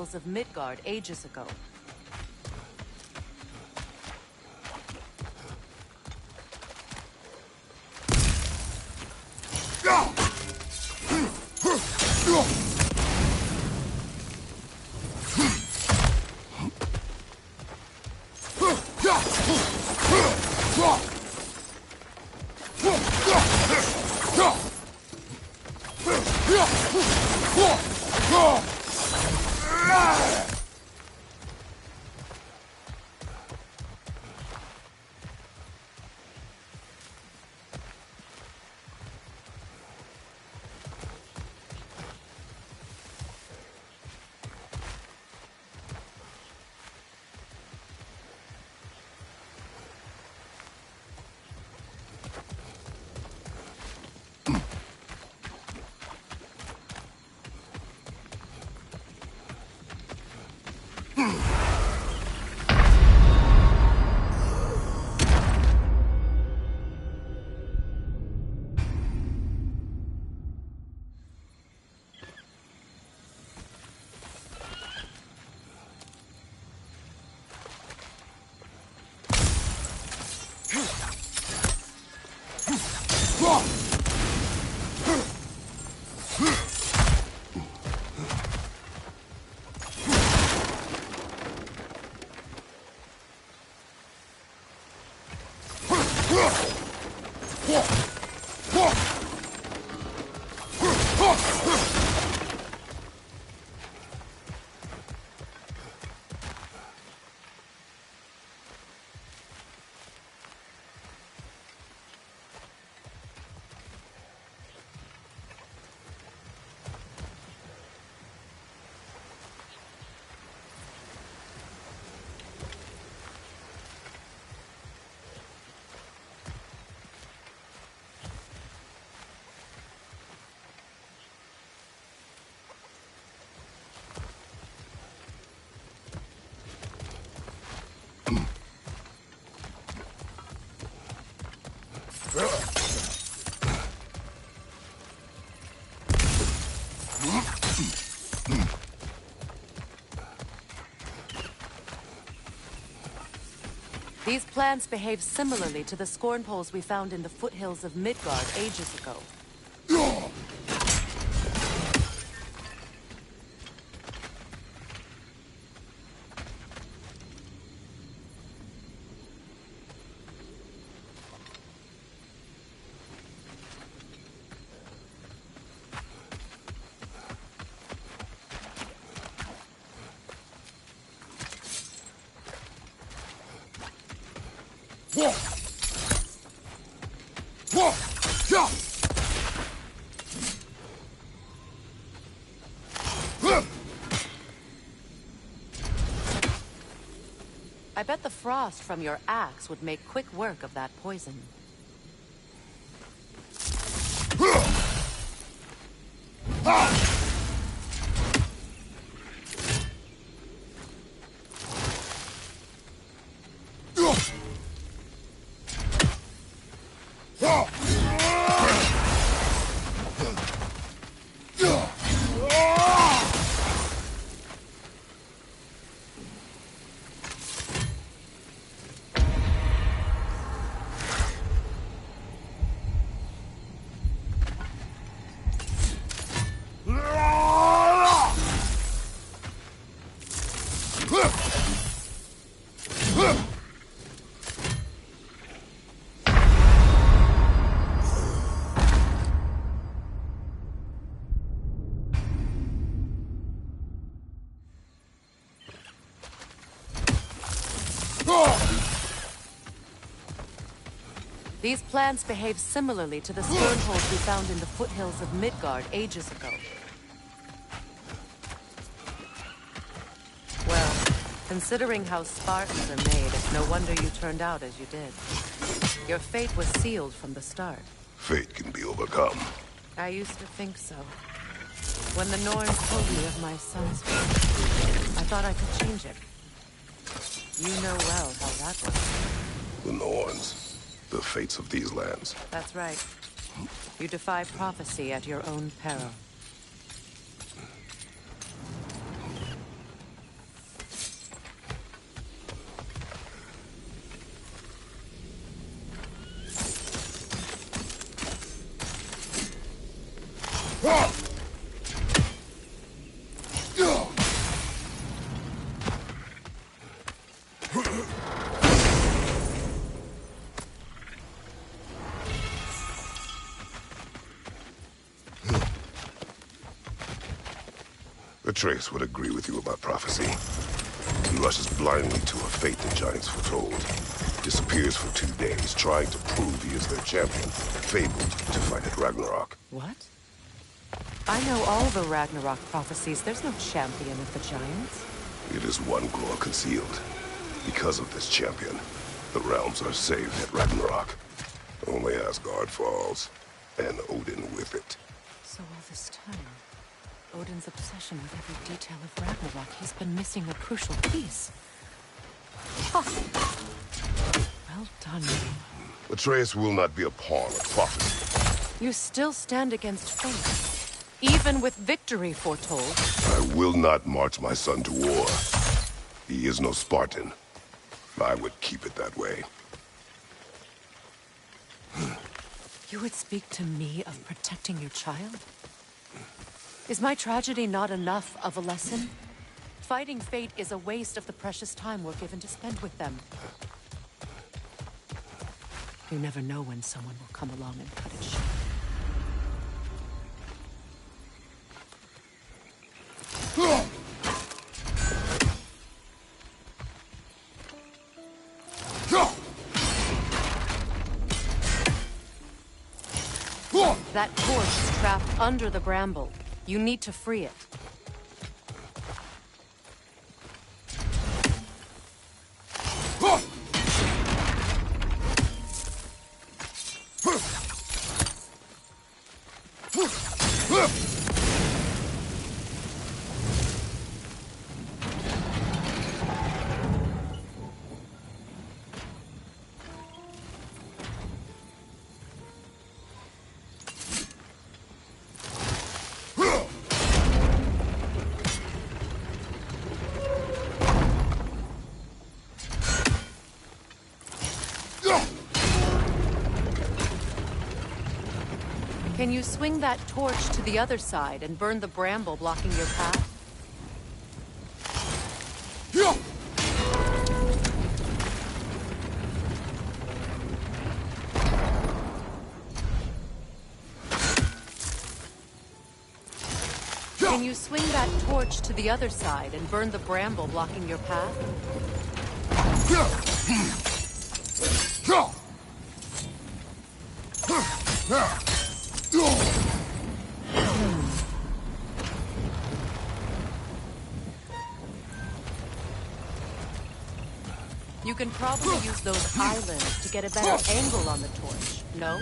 foothills of Midgard ages ago. These plants behave similarly to the scorn poles we found in the foothills of Midgard ages ago. I bet the frost from your axe would make quick work of that poison. These plants behave similarly to the scorn poles we found in the foothills of Midgard ages ago. Well, considering how Spartans are made, it's no wonder you turned out as you did. Your fate was sealed from the start. Fate can be overcome. I used to think so. When the Norns told me of my son's fate, I thought I could change it. You know well how that was. The Norns. The fates of these lands. That's right. You defy prophecy at your own peril. Atreus would agree with you about prophecy. He rushes blindly to a fate the Giants foretold. Disappears for 2 days, trying to prove he is their champion, fabled to fight at Ragnarok. What? I know all the Ragnarok prophecies. There's no champion of the Giants. It is one glow concealed. Because of this champion, the realms are saved at Ragnarok. Only Asgard falls, and Odin with it. So all this time, Odin's obsession with every detail of Ragnarok, he's been missing a crucial piece. Huh. Well done. Atreus will not be a pawn of prophecy. You still stand against fate, even with victory foretold. I will not march my son to war. He is no Spartan. I would keep it that way. You would speak to me of protecting your child? Is my tragedy not enough of a lesson? Fighting fate is a waste of the precious time we're given to spend with them. You never know when someone will come along and cut it short. That torch is trapped under the bramble. You need to free it. Can you swing that torch to the other side and burn the bramble blocking your path? Can you swing that torch to the other side and burn the bramble blocking your path? You can probably use those islands to get a better angle on the torch, no?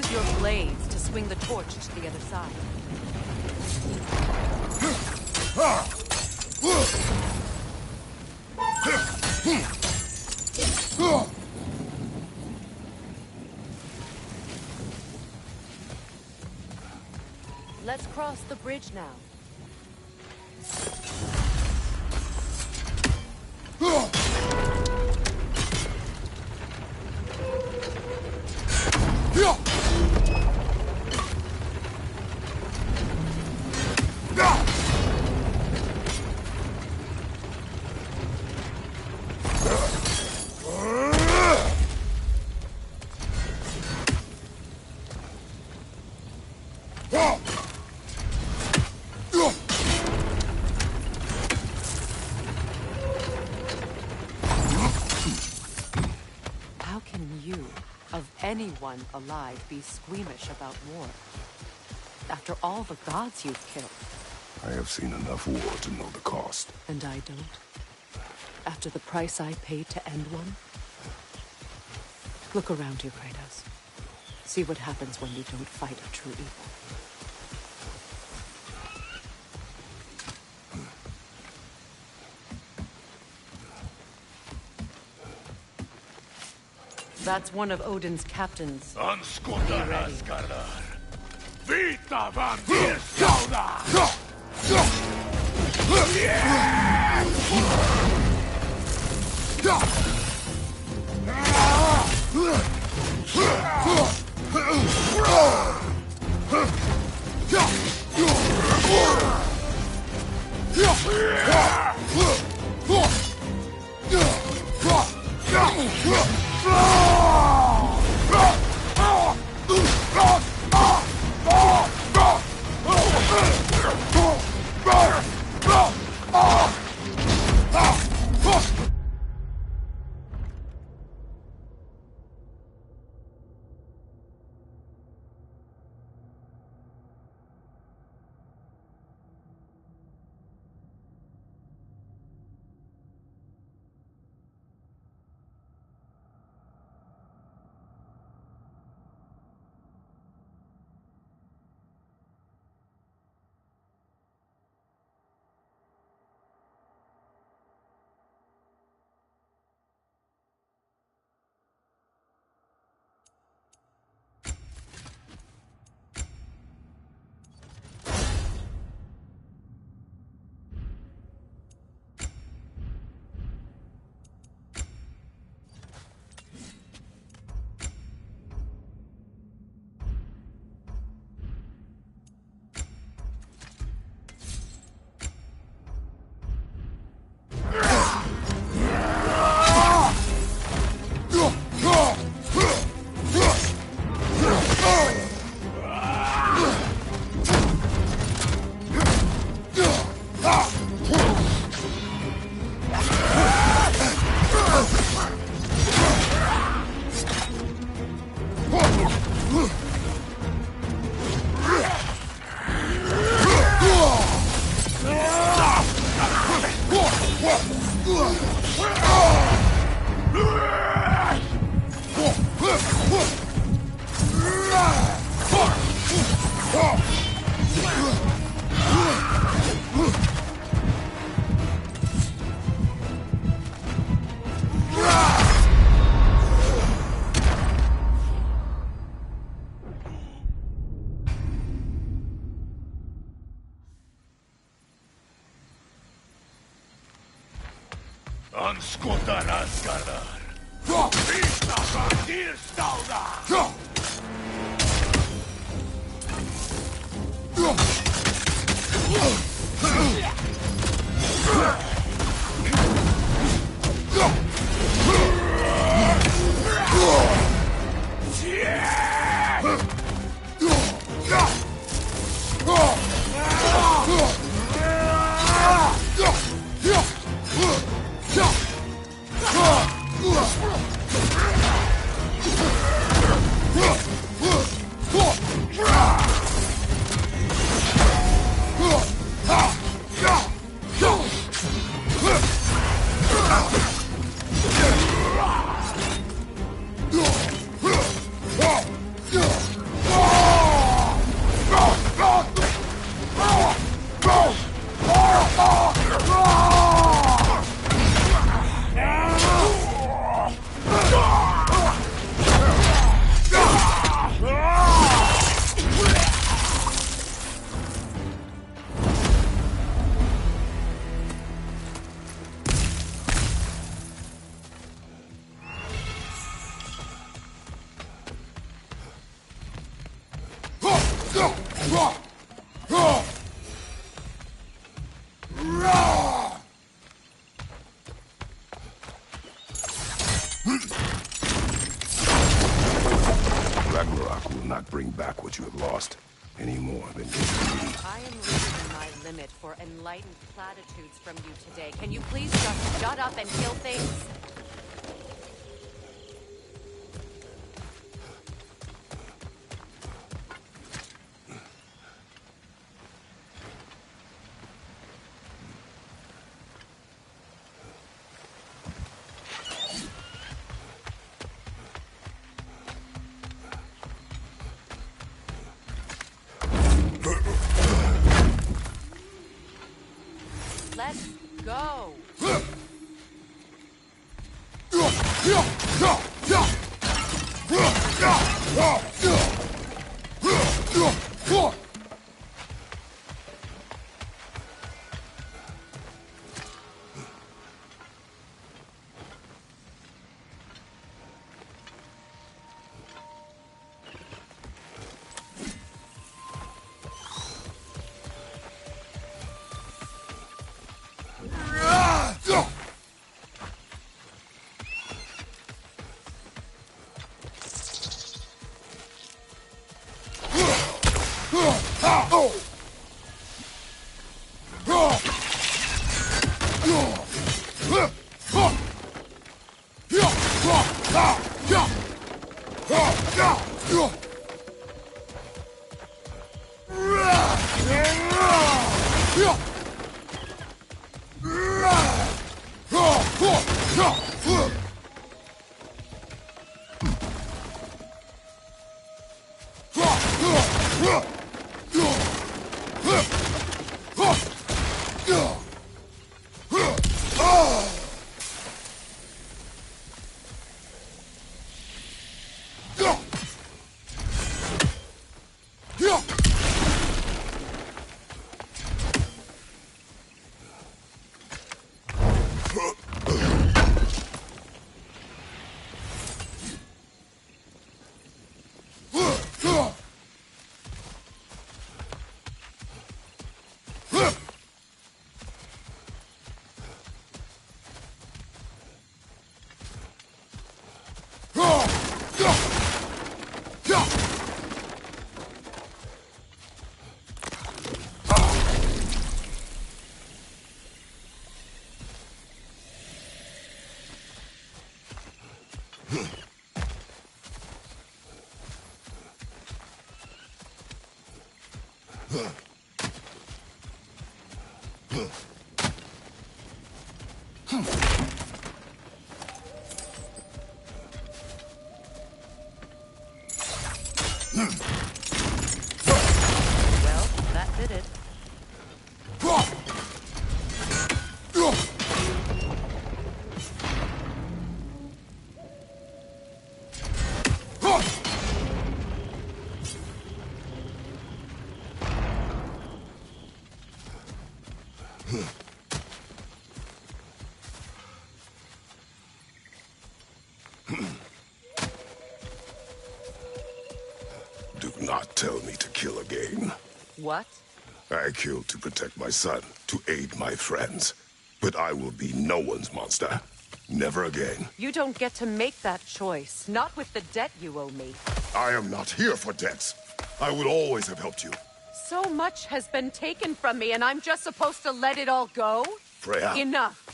Use your blades to swing the torch to the other side. Let's cross the bridge now. Anyone alive be squeamish about war? After all the gods you've killed. I have seen enough war to know the cost. And I don't? After the price I paid to end one? Look around you, Kratos. See what happens when you don't fight a true evil. That's one of Odin's captains. Anskotar Asgardar. Vita vampir sauda. Anskutar Asgardar! Vita vampyrstauda! Ragnarok will not bring back what you have lost, any more than you can. I am reaching my limit for enlightened platitudes from you today. Can you please just shut up and kill things? Let's go! Well, that did it. not tell me to kill again. What? I killed to protect my son, to aid my friends. But I will be no one's monster. Never again. You don't get to make that choice. Not with the debt you owe me. I am not here for debts. I would always have helped you. So much has been taken from me, and I'm just supposed to let it all go? Freya. Enough.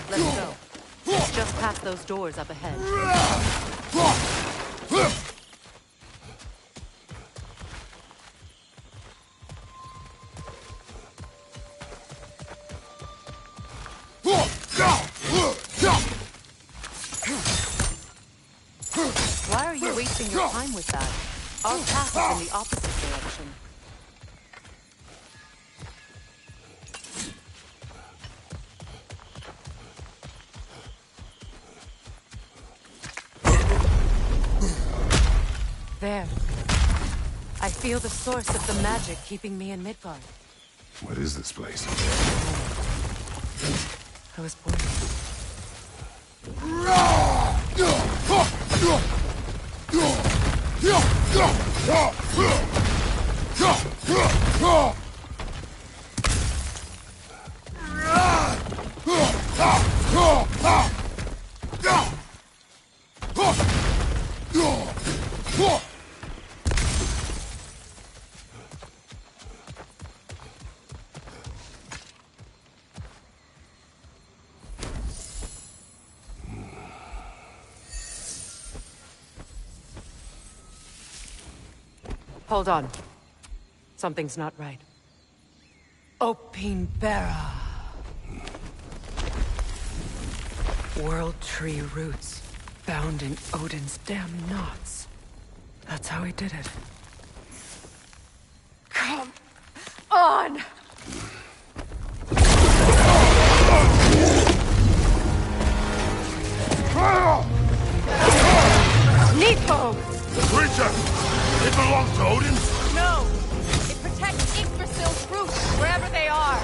Let's go. It's just past those doors up ahead. Why are you wasting your time with that? Our path is in the opposite direction. There. I feel the source of the magic keeping me in Midgard. What is this place? I was born. Hold on. Something's not right. Opinbera. World tree roots, bound in Odin's damn knots. That's how he did it. Come on! Nico! The creature! It belongs to Odin? No! It protects Yggdrasil's roots, wherever they are.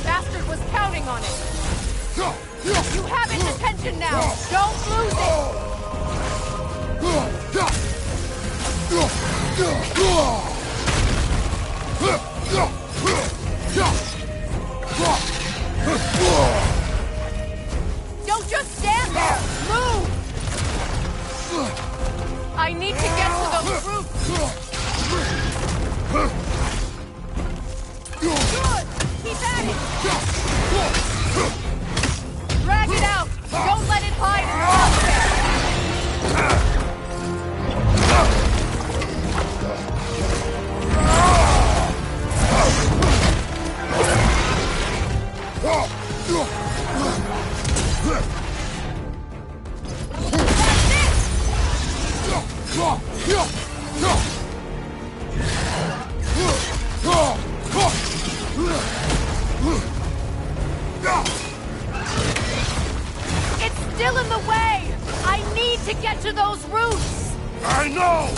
Bastard was counting on it. You have its attention now! Don't lose it! Don't just stand there! Move! I need to get to those roots! Good! Keep at it! Drag it out! Don't let it hide in the outfit! It's still in the way! I need to get to those roots! I know!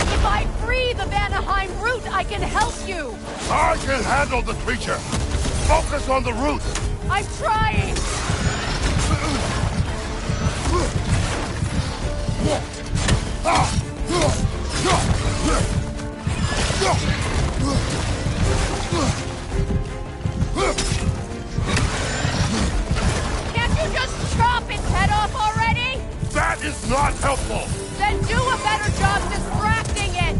If I free the Vanaheim root, I can help you! I can handle the creature! Focus on the roots! I'm trying! Can't you just chop its head off already? That is not helpful! Then do a better job distracting it!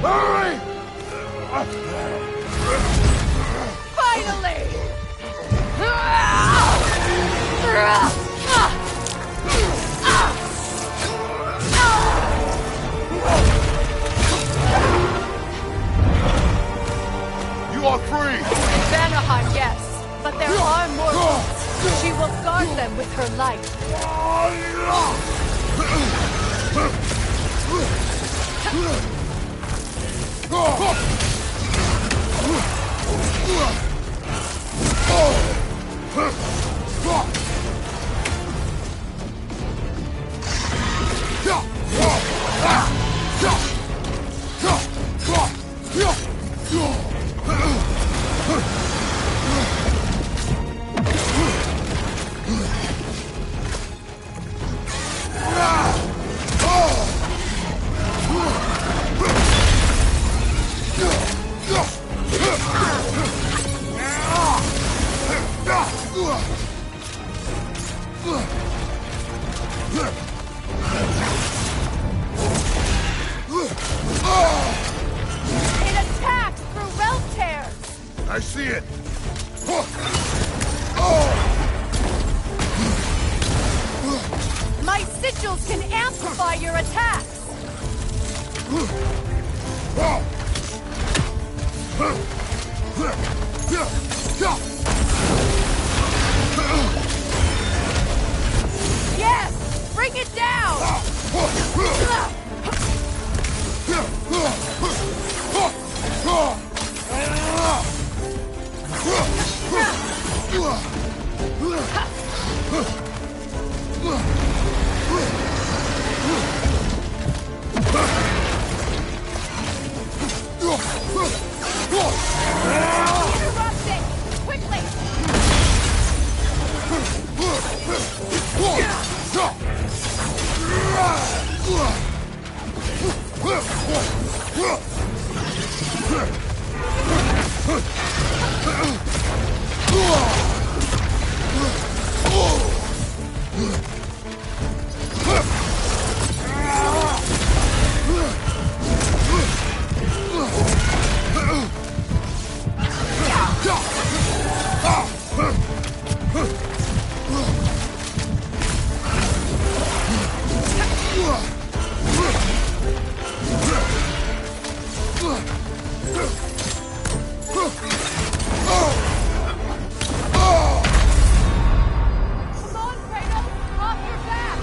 Hurry! Finally! You are free! Vanaheim, yes, but there are more beasts. She will guard them with her light. It attacks through realm tears! I see it! My sigils can amplify your attacks! Yes! Bring it down! Interrupt it! Quickly! Come on, Kratos! Off your back!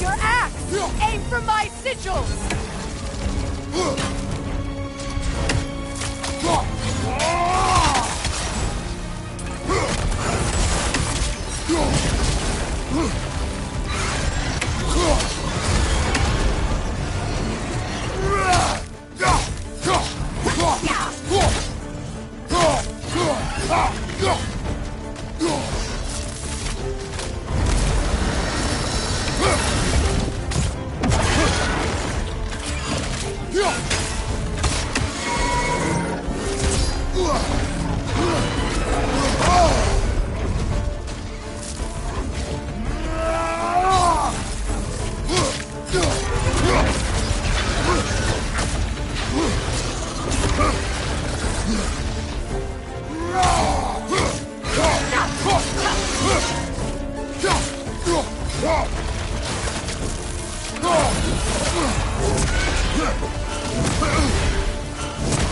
Your axe! Aim for my sigils!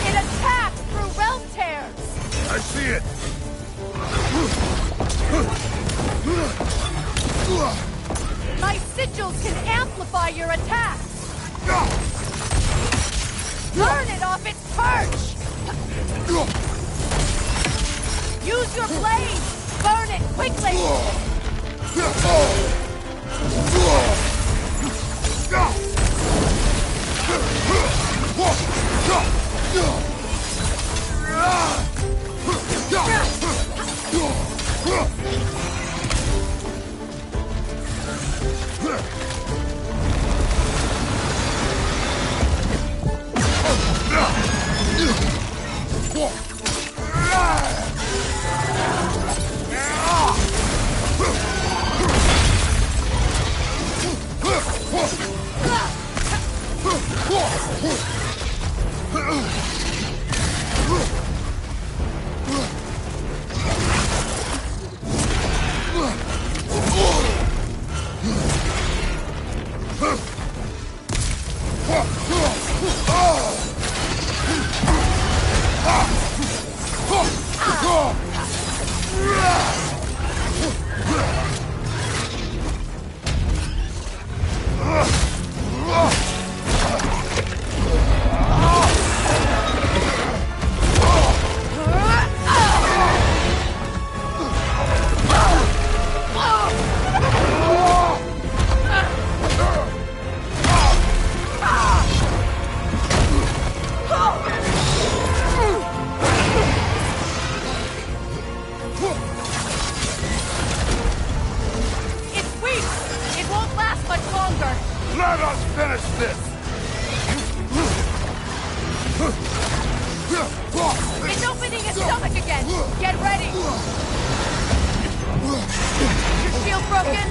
It attacks through realm tears! I see it! My sigils can amplify your attacks! Burn it off its perch! Use your blade! Burn it quickly! Let us finish this! It's opening its stomach again! Get ready! Your shield broken?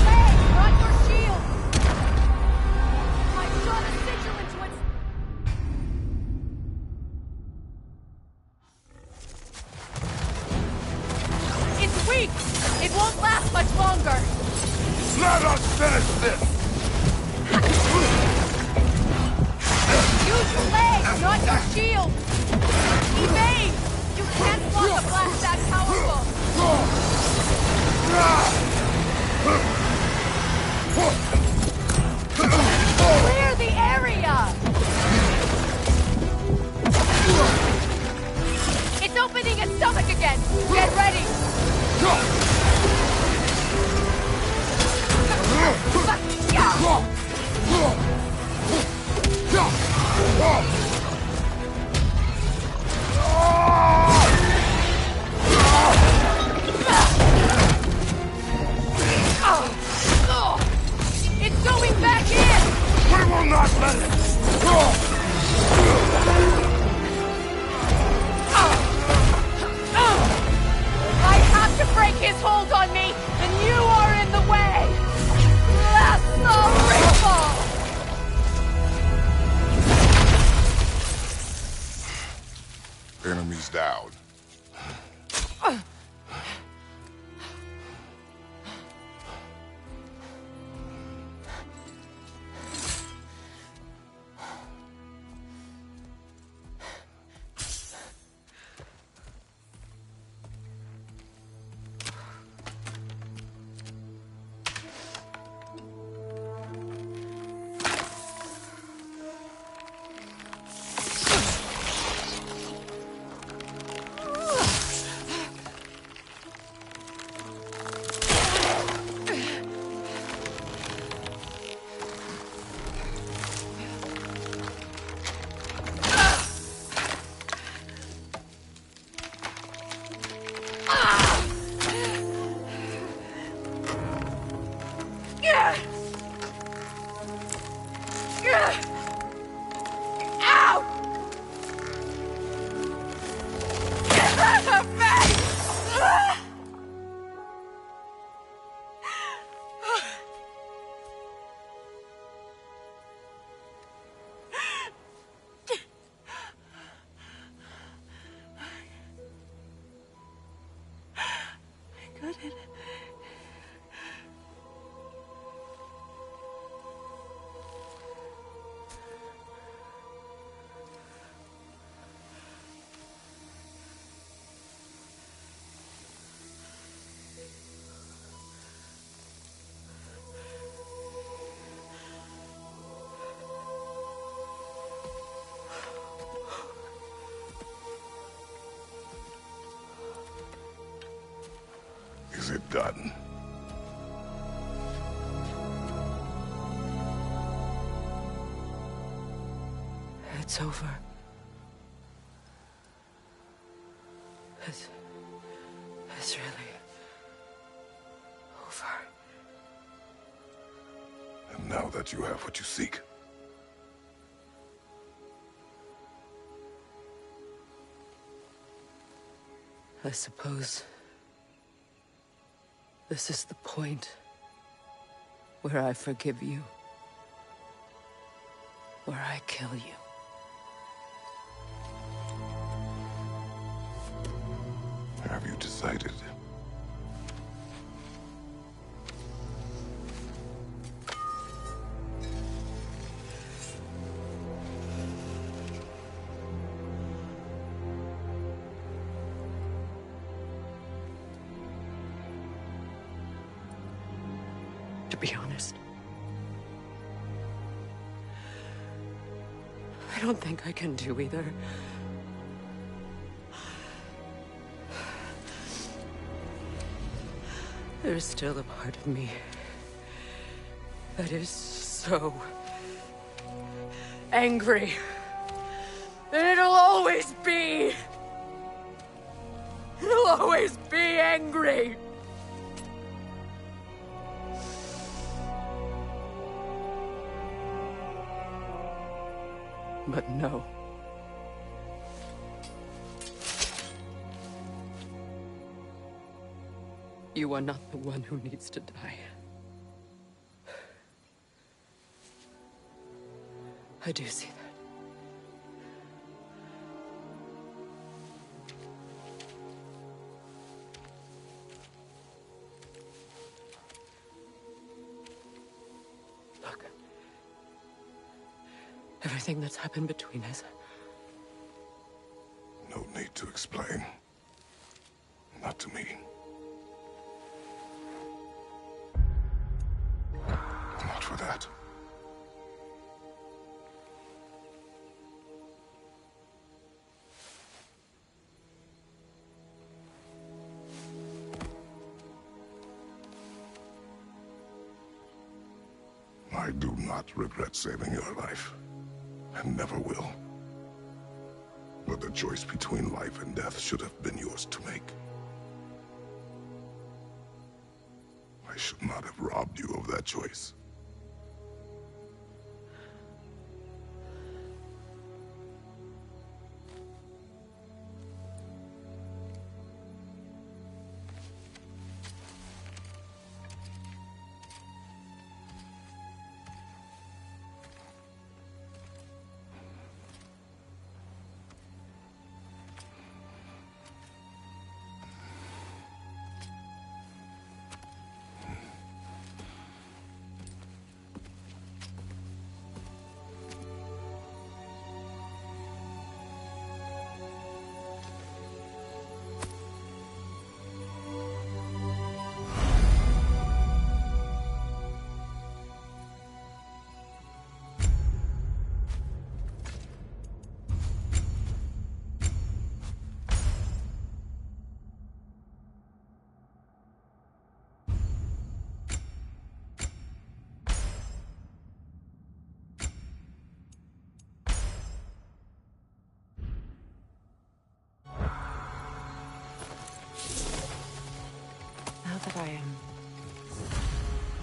Hey, not your shield! I shot a sigil into its... It's weak! It won't last much longer! Let us finish this! Use your legs, not your shield! Evade! You can't block a blast that powerful! Clear the area! It's opening its stomach again! Get ready! It's going back in! We will not let it! I have to break his hold on me, and you are in the way! That's the ripple! Enemies down. Is it done? It's over. It's really over. And now that you have what you seek, I suppose this is the point where I forgive you, where I kill you. have you decided? To be honest, I don't think I can do either. There's still a part of me that is so angry. And it'll always be. It'll always be angry. But no. You are not the one who needs to die. I do see that. Look. Everything that's happened between us. No need to explain. Not to me. Not for that. I do not regret saving your life, and never will. But the choice between life and death should have been yours to make. I should not have robbed you of that choice. That I am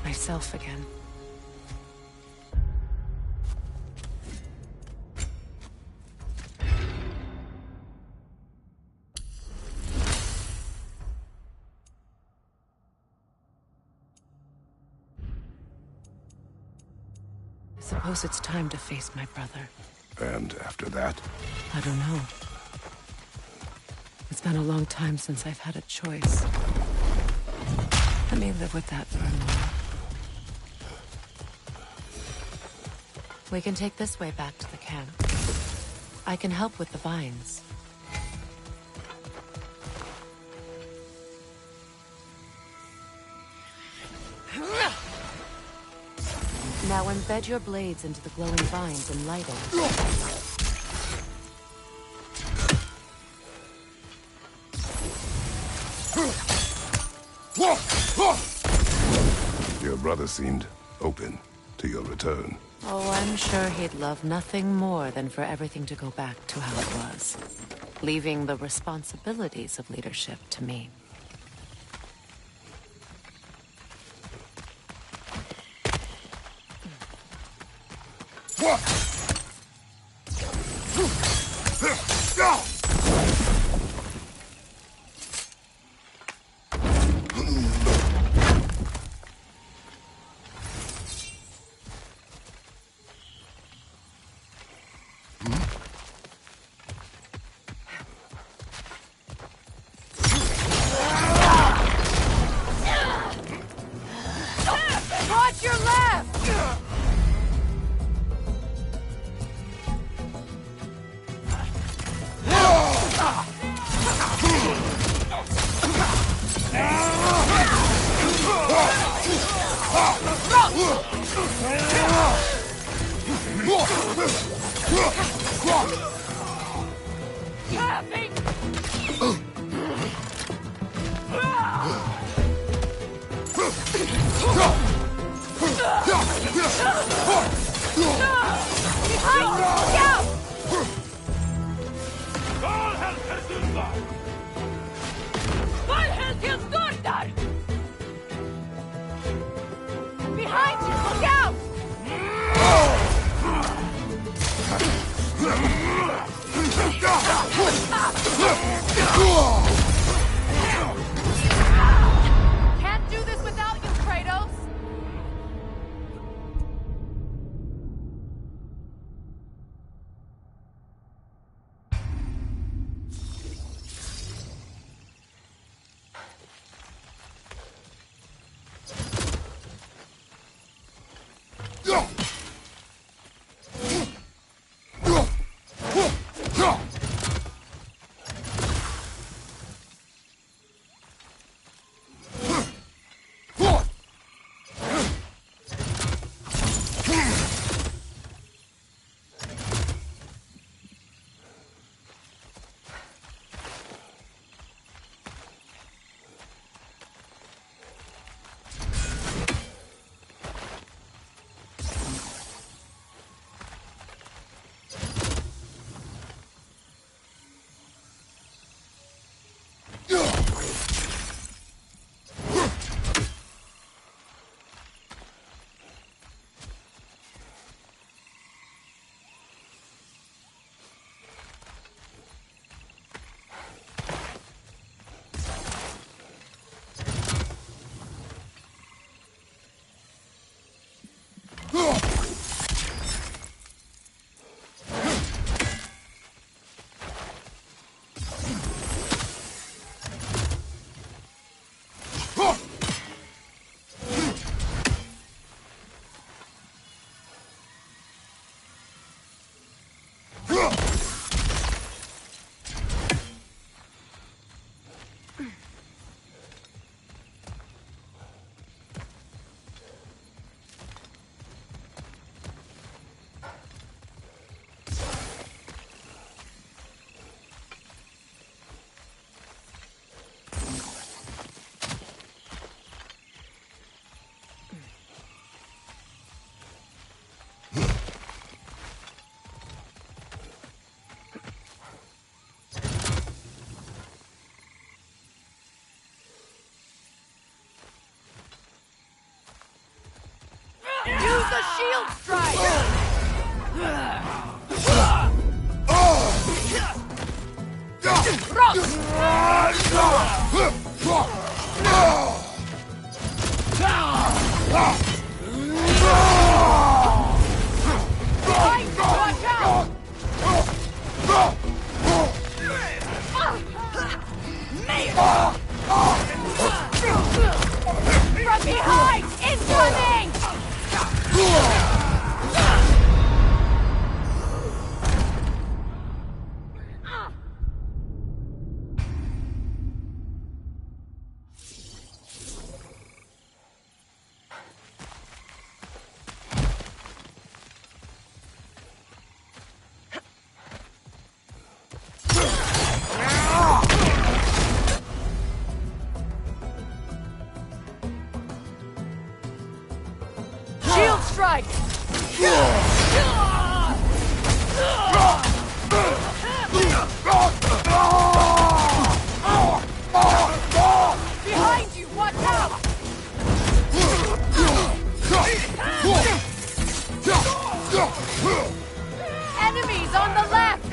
myself again. I suppose it's time to face my brother. And after that? I don't know. It's been a long time since I've had a choice. Let me live with that for a moment. We can take this way back to the camp. I can help with the vines. Now embed your blades into the glowing vines and light it. Your brother seemed open to your return. Oh, I'm sure he'd love nothing more than for everything to go back to how it was, leaving the responsibilities of leadership to me. Watch your left! Behind you! Look out! Can't do this without you, Kratos! Use the shield strike! Watch out! From behind! Incoming! side! Behind you, watch out! Enemies on the left!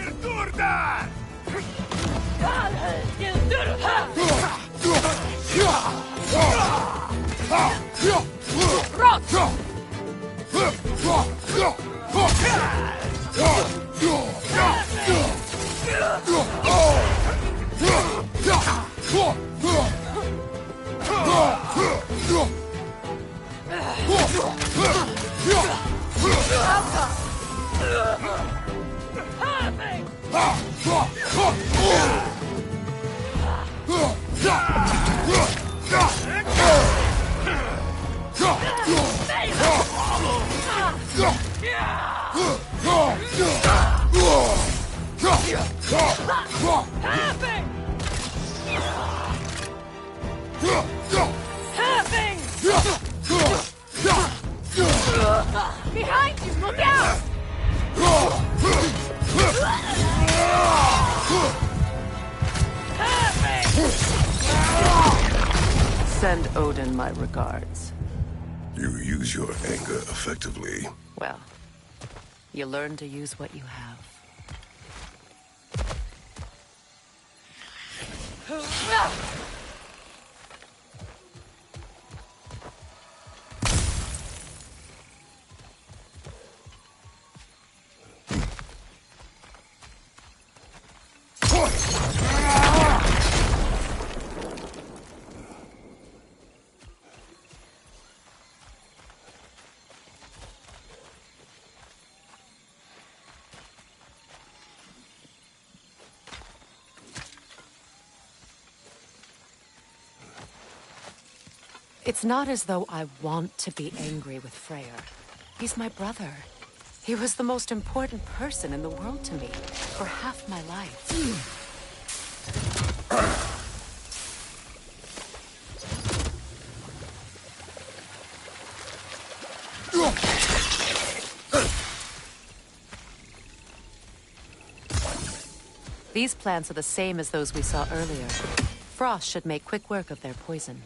Behind you, look out! Send Odin my regards. You use your anger effectively. Well, you learn to use what you have. It's not as though I want to be angry with Freyr. He's my brother. He was the most important person in the world to me for half my life. These plants are the same as those we saw earlier. Frost should make quick work of their poison.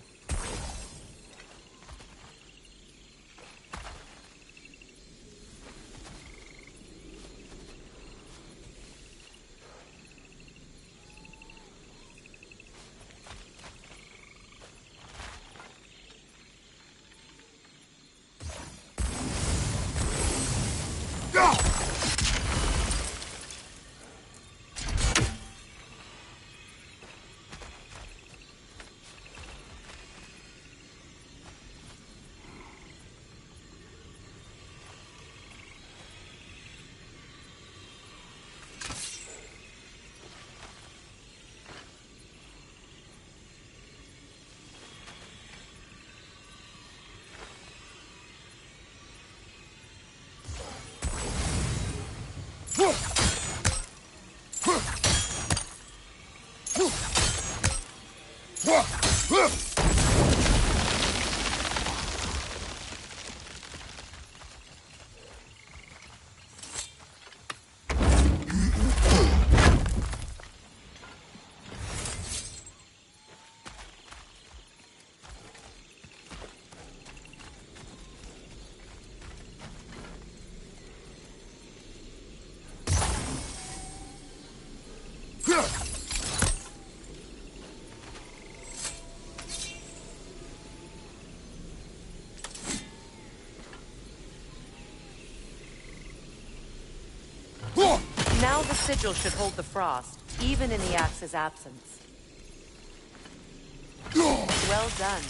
Now the sigil should hold the frost, even in the axe's absence. Well done.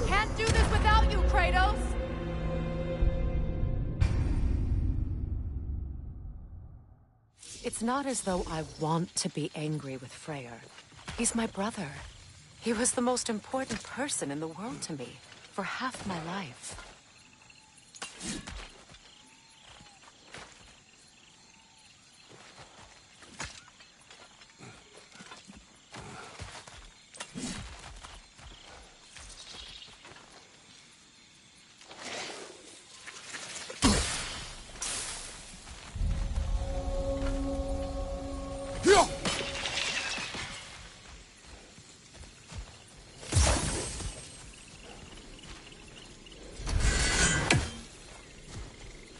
Can't do this without you, Kratos! It's not as though I want to be angry with Freyr. He's my brother. He was the most important person in the world to me for half my life.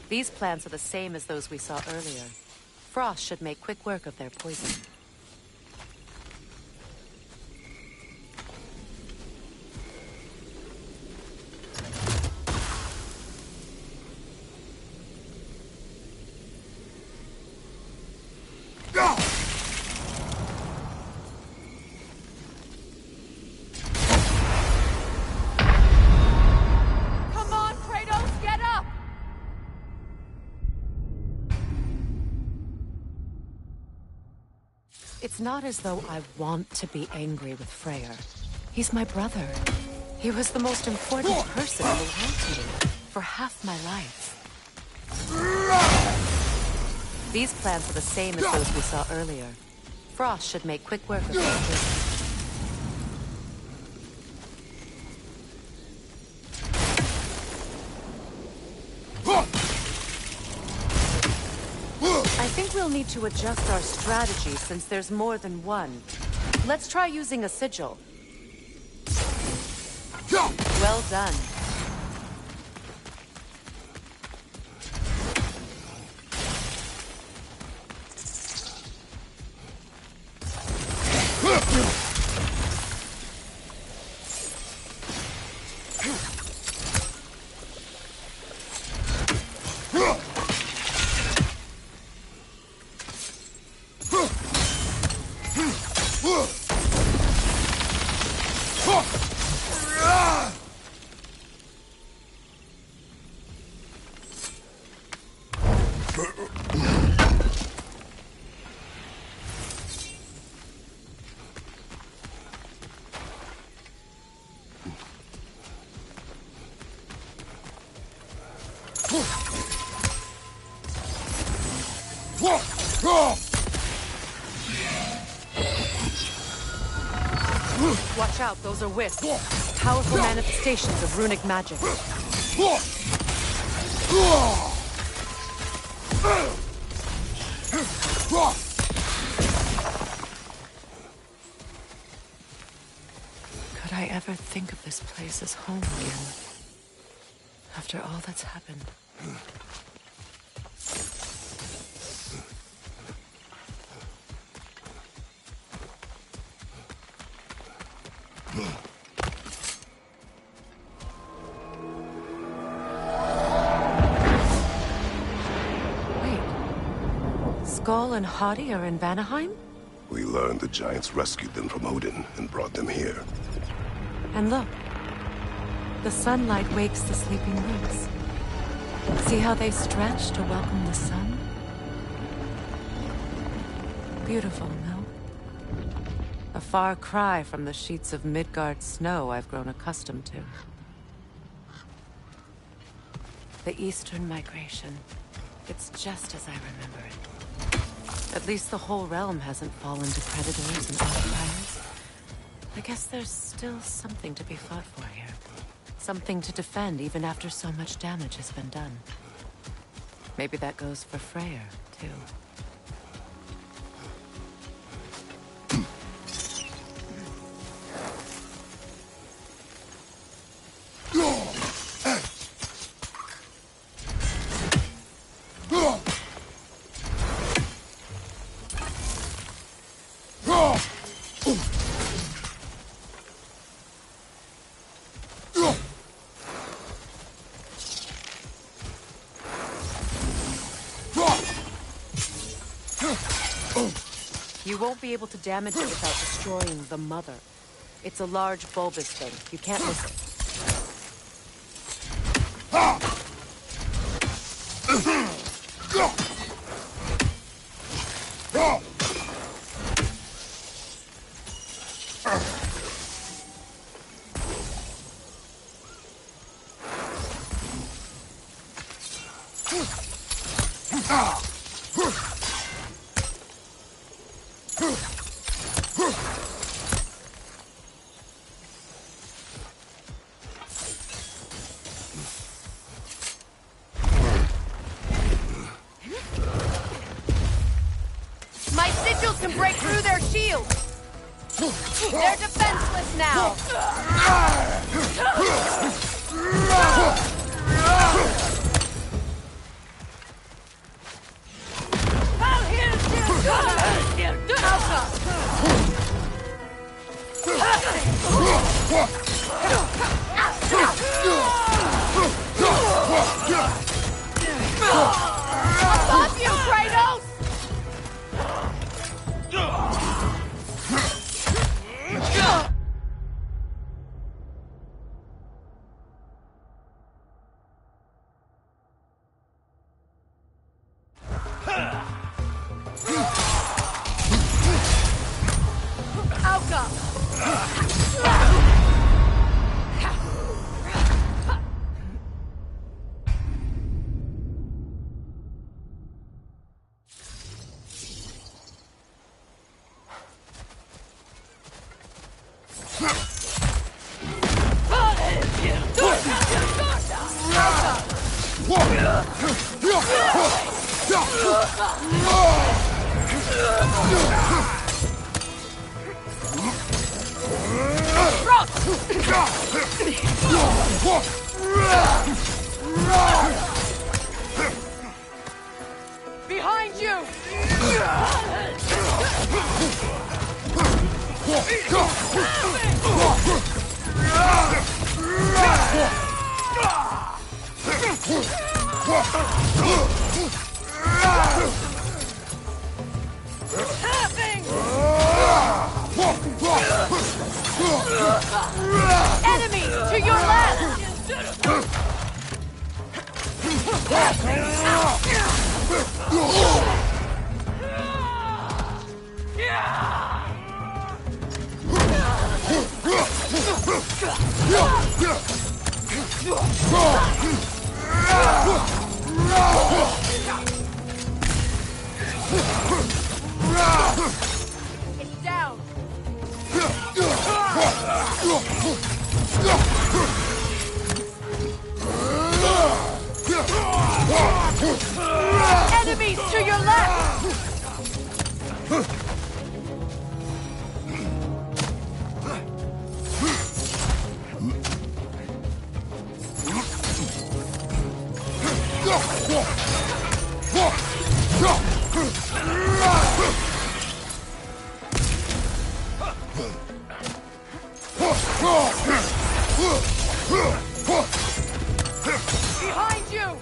These plants are the same as those we saw earlier. Frost should make quick work of their poison. It's not as though I want to be angry with Freyr. He's my brother. He was the most important person in the world to me for half my life. These plants are the same as those we saw earlier. Frost should make quick work of their poison. I think we'll need to adjust our strategy since there's more than one. Let's try using a sigil. Well done. Watch out, those are wisps. Powerful manifestations of runic magic. Could I ever think of this place as home again? After all that's happened. Skull and Hati are in Vanaheim? We learned the giants rescued them from Odin and brought them here. And look. The sunlight wakes the sleeping roots. See how they stretch to welcome the sun? Beautiful, no? A far cry from the sheets of Midgard snow I've grown accustomed to. The Eastern migration. It's just as I remember it. At least the whole realm hasn't fallen to predators and occupiers. I guess there's still something to be fought for here. Something to defend even after so much damage has been done. Maybe that goes for Freyr, too. You won't be able to damage it without destroying the mother. It's a large bulbous thing. You can't miss it. My sigils can break through their shields! They're defenseless now! Above you, Kratos! Behind you! Enemy to your left! It's down! Enemies to your left! Behind you!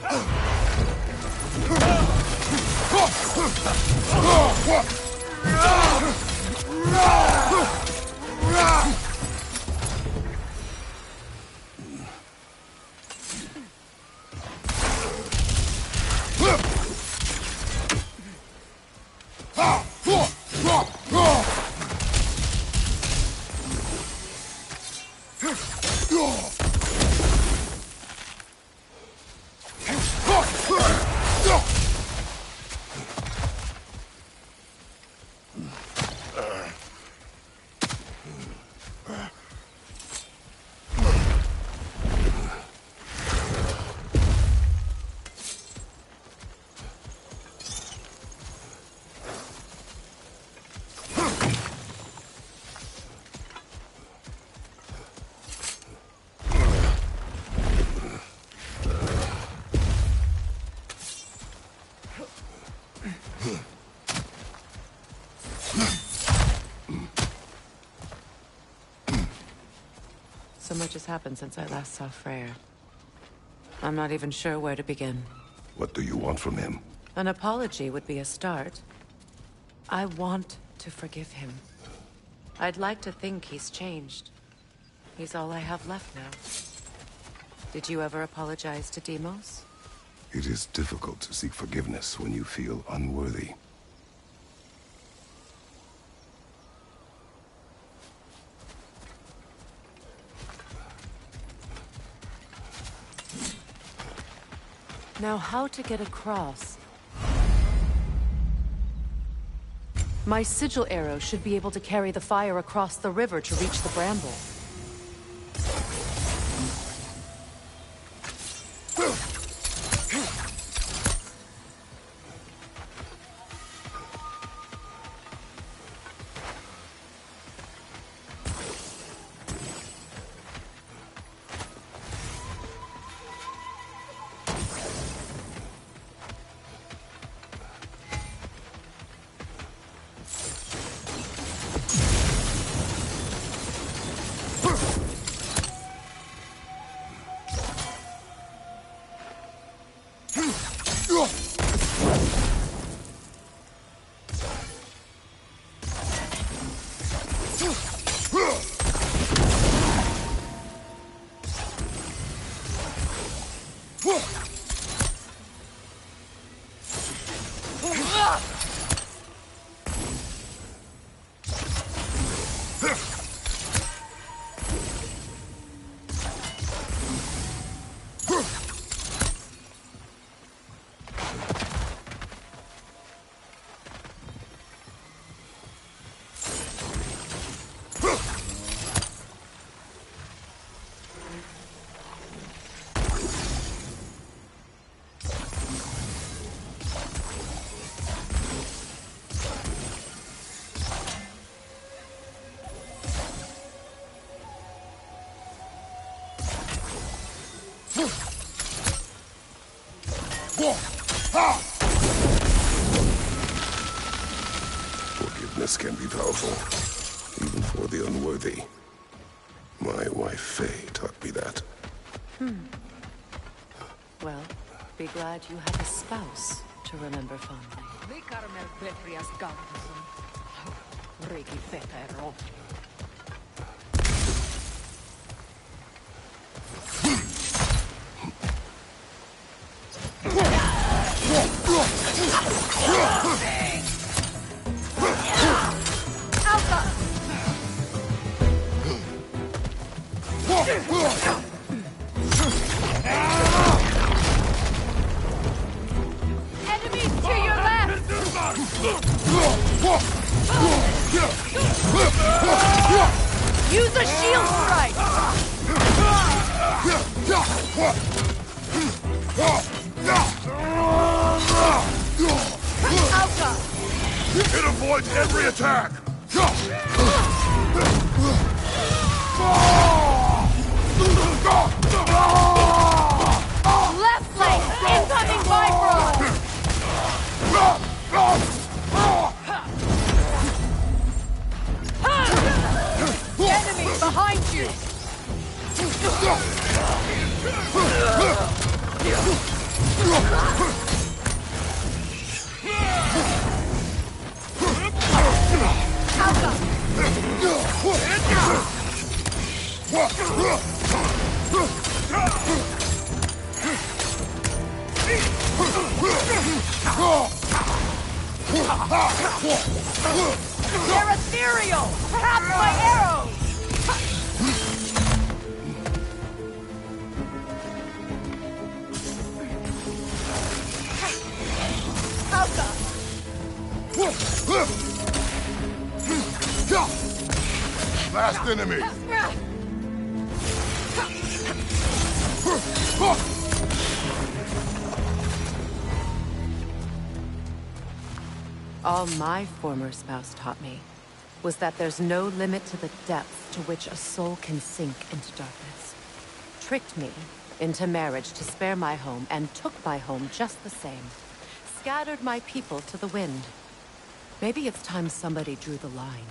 So much has happened since I last saw Freyr. I'm not even sure where to begin. What do you want from him? An apology would be a start. I want to forgive him. I'd like to think he's changed. He's all I have left now. Did you ever apologize to Deimos? It is difficult to seek forgiveness when you feel unworthy. Now how to get across? My sigil arrow should be able to carry the fire across the river to reach the bramble. Forgiveness can be powerful, even for the unworthy. My wife Faye taught me that. Well, be glad you have a spouse to remember fondly. Enemies to your left! Use a shield strike! Alka! It avoids every attack! Left flank! Incoming vibro! Enemy behind you! They're ethereal! Half my arrows! Alka! Last enemy! All my former spouse taught me was that there's no limit to the depth to which a soul can sink into darkness. Tricked me into marriage to spare my home and took my home just the same. Scattered my people to the wind. Maybe it's time somebody drew the line.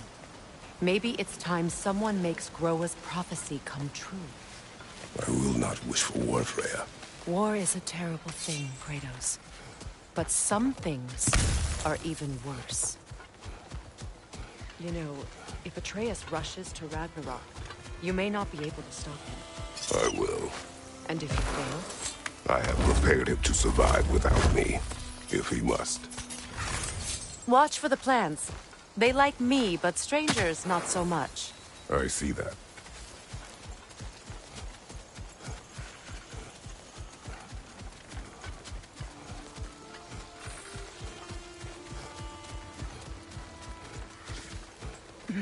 Maybe it's time someone makes Groa's prophecy come true. I will not wish for war, Freya. War is a terrible thing, Kratos. But some things are even worse. You know, if Atreus rushes to Ragnarok, you may not be able to stop him. I will. And if you fail? I have prepared him to survive without me, if he must. Watch for the plants. They like me, but strangers not so much. I see that. We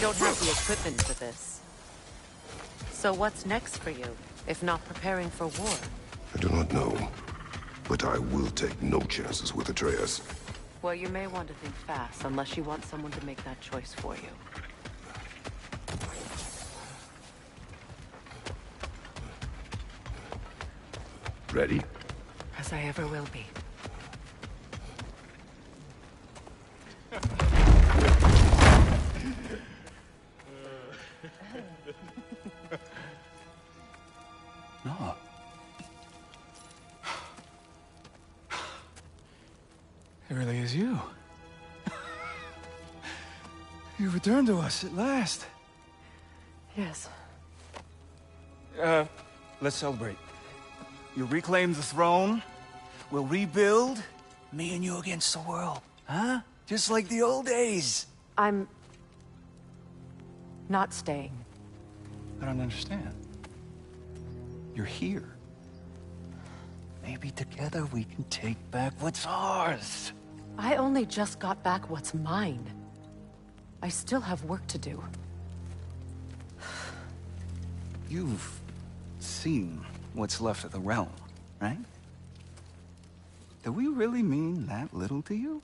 don't have the equipment for this. So what's next for you, if not preparing for war? I do not know, but I will take no chances with Atreus. Well, you may want to think fast, unless you want someone to make that choice for you. Ready? As I ever will be. No. It really is you. You returned to us at last. Yes. Let's celebrate. You reclaim the throne. We'll rebuild. Me and you against the world. Huh? Just like the old days. I'm... not staying. I don't understand. You're here. Maybe together we can take back what's ours. I only just got back what's mine. I still have work to do. You've seen what's left of the realm, right? Do we really mean that little to you?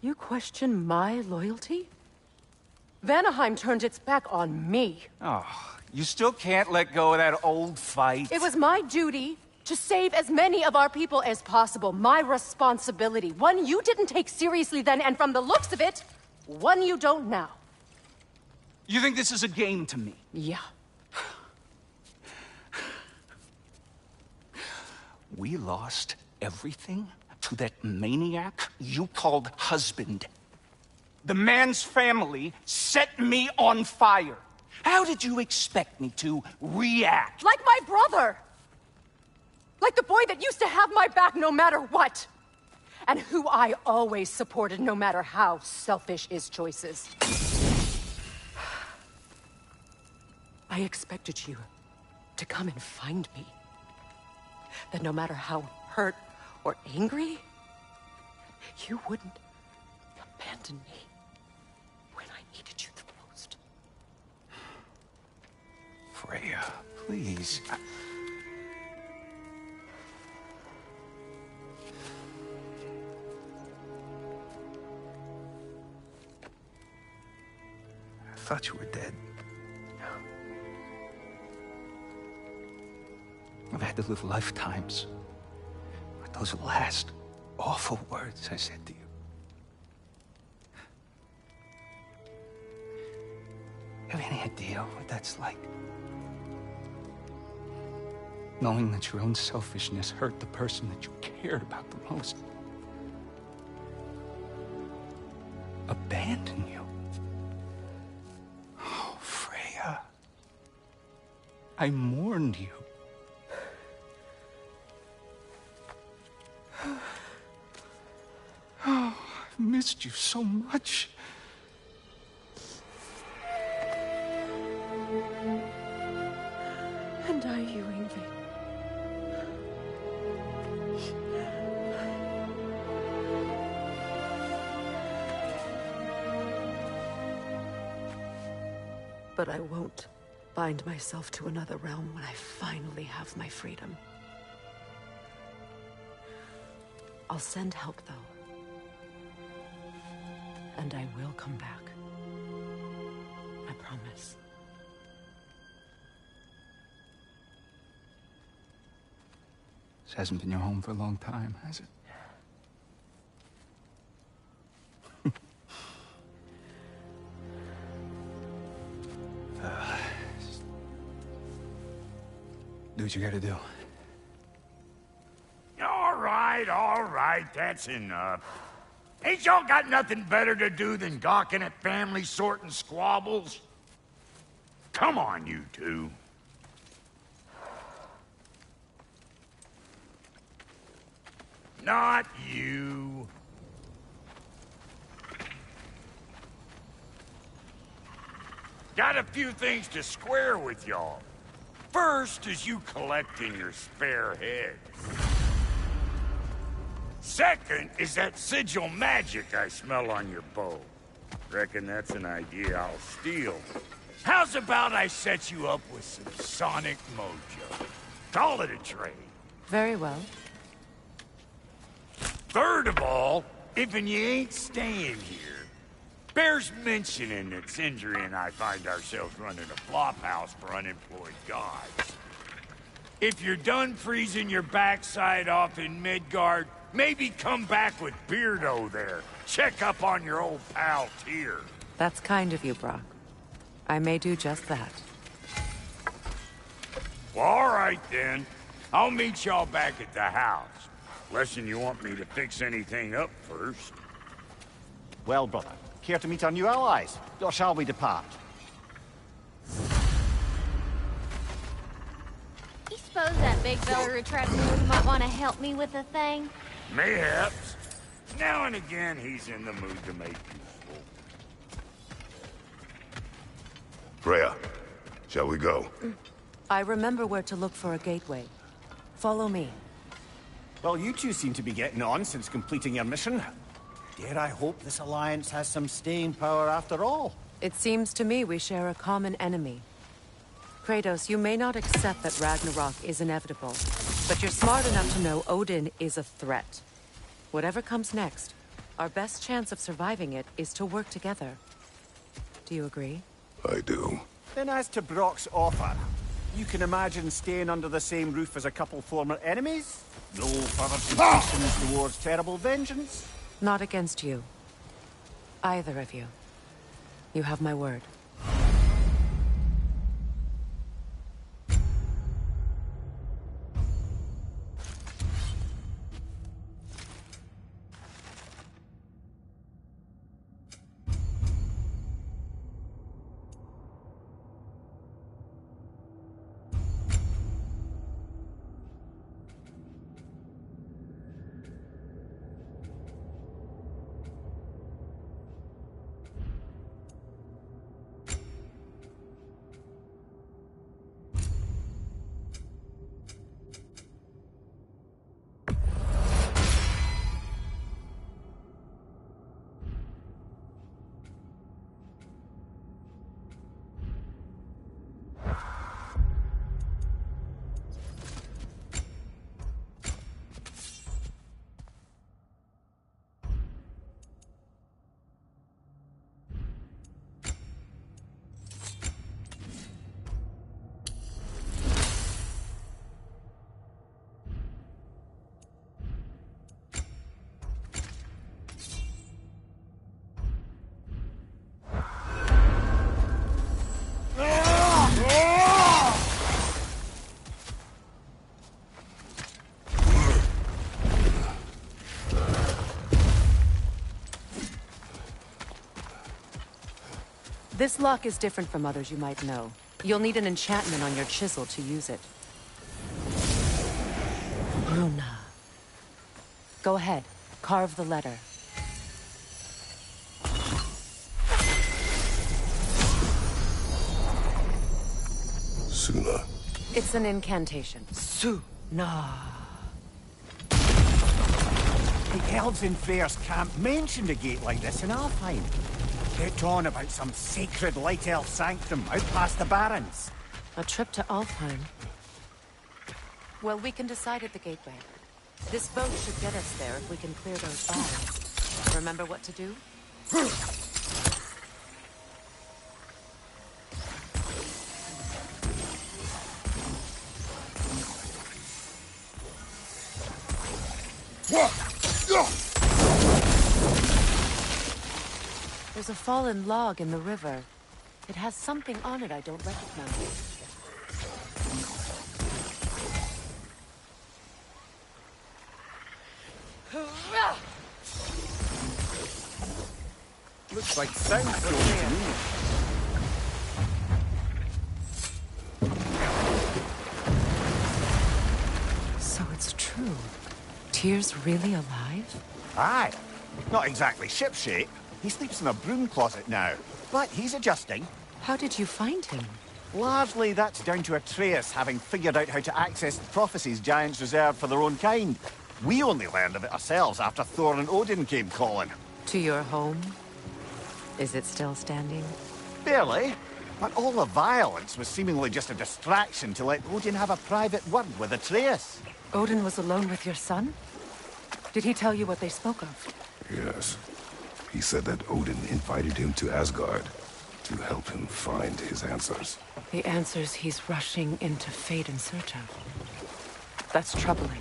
You question my loyalty? Vanaheim turned its back on me. Oh, you still can't let go of that old fight. It was my duty to save as many of our people as possible. My responsibility. One you didn't take seriously then, and from the looks of it, one you don't now. You think this is a game to me? Yeah. We lost everything to that maniac you called husband. The man's family set me on fire. How did you expect me to react? Like my brother! Like the boy that used to have my back no matter what! And who I always supported no matter how selfish his choices. I expected you to come and find me. That no matter how hurt or angry, you wouldn't abandon me when I needed you the most. Freya, please. I thought you were dead. I've had to live lifetimes with those last awful words I said to you. You have any idea what that's like? Knowing that your own selfishness hurt the person that you cared about the most. Abandon you. Oh, Freya. I mourned you. Oh, I've missed you so much. And I you, Ingrid. But I won't bind myself to another realm when I finally have my freedom. I'll send help, though. And I will come back. I promise. This hasn't been your home for a long time, has it? Do what you gotta do. All right, that's enough. Ain't y'all got nothing better to do than gawking at family sorting squabbles? Come on, you two. Not you. Got a few things to square with y'all. First is you collecting your spare heads. Second is that sigil magic I smell on your bow. Reckon that's an idea I'll steal. How's about I set you up with some sonic mojo? Call it a trade. Very well. Third of all, if you ain't staying here, bears mentioning that Sindri and I find ourselves running a flop house for unemployed gods. If you're done freezing your backside off in Midgard, maybe come back with Beardo there. Check up on your old pal Tyr. That's kind of you, Brock. I may do just that. Well, all right then. I'll meet y'all back at the house. Unless you want me to fix anything up first. Well, brother, care to meet our new allies? Or shall we depart? You suppose that big fella retracted might want to help me with a thing? Mayhaps. Now and again, he's in the mood to make useful. Freya, shall we go? I remember where to look for a gateway. Follow me. Well, you two seem to be getting on since completing your mission. Dare I hope this alliance has some staying power after all? It seems to me we share a common enemy. Kratos, you may not accept that Ragnarok is inevitable, but you're smart enough to know Odin is a threat. Whatever comes next, our best chance of surviving it is to work together. Do you agree? I do. Then as to Brock's offer, you can imagine staying under the same roof as a couple former enemies? No further temptations towards terrible vengeance? Not against you. Either of you. You have my word. This lock is different from others you might know. You'll need an enchantment on your chisel to use it. Bruna. Go ahead. Carve the letter. Suna. It's an incantation. Suna. The elves in Freyr's camp mentioned a gate like this in Alfheim. Kept on about some sacred light elf sanctum out past the barrens. A trip to Alfheim. Well, we can decide at the gateway. This boat should get us there if we can clear those bodies. Remember what to do? There's a fallen log in the river. It has something on it I don't recognize. Looks like soundstone to me. So it's true. Tyr's really alive? Aye. Not exactly shipshape. He sleeps in a broom closet now. But he's adjusting. How did you find him? Largely, that's down to Atreus having figured out how to access the prophecies giants reserved for their own kind. We only learned of it ourselves after Thor and Odin came calling. To your home? Is it still standing? Barely. But all the violence was seemingly just a distraction to let Odin have a private word with Atreus. Odin was alone with your son? Did he tell you what they spoke of? Yes. He said that Odin invited him to Asgard to help him find his answers. The answers he's rushing into fate in search of. That's troubling.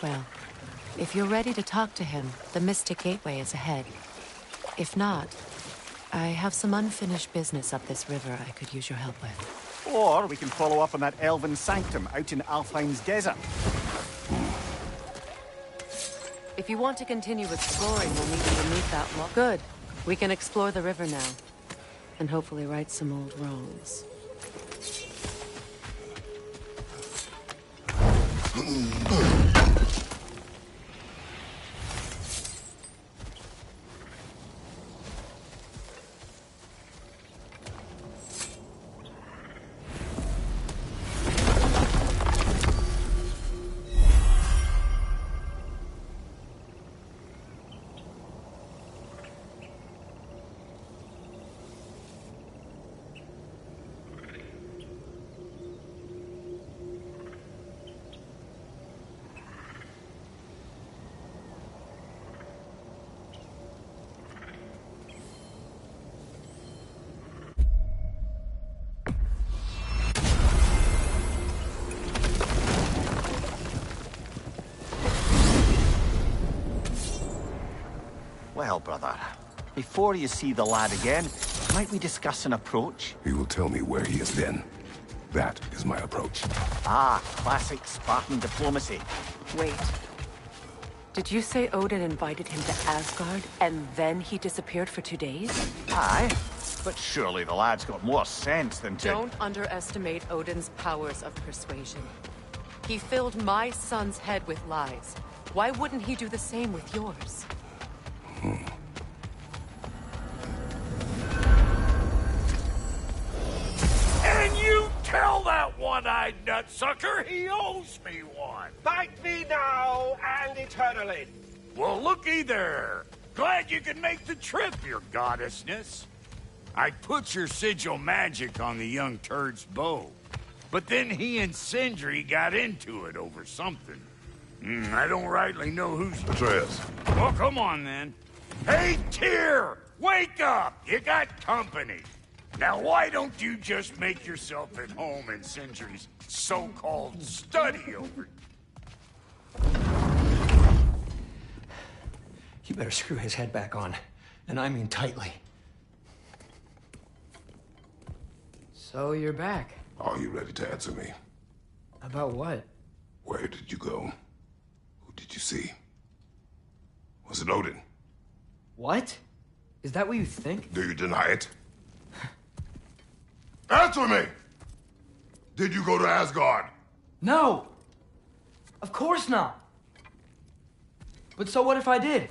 Well, if you're ready to talk to him, the Mystic Gateway is ahead. If not, I have some unfinished business up this river I could use your help with. Or we can follow up on that elven sanctum out in Alfheim's desert. If you want to continue exploring, we'll need you to meet that law. Good. We can explore the river now. And hopefully right some old wrongs. Well, brother, before you see the lad again, might we discuss an approach? He will tell me where he has been. That is my approach. Ah, classic Spartan diplomacy. Wait. Did you say Odin invited him to Asgard, and then he disappeared for 2 days? Aye, but surely the lad's got more sense than to... Don't underestimate Odin's powers of persuasion. He filled my son's head with lies. Why wouldn't he do the same with yours? And you tell that one-eyed nutsucker he owes me one. Fight me now and eternally. Well, looky there. Glad you could make the trip, your goddessness. I put your sigil magic on the young turd's bow. But then he and Sindri got into it over something. I don't rightly know who's... Atreus. Well, come on, then. Hey, Tyr! Wake up! You got company. Now, why don't you just make yourself at home in Sindri's so-called study over... You better screw his head back on. And I mean tightly. So you're back. Are you ready to answer me? About what? Where did you go? Who did you see? Was it Odin? What? Is that what you think? Do you deny it? Answer me! Did you go to Asgard? No! Of course not! But so what if I did?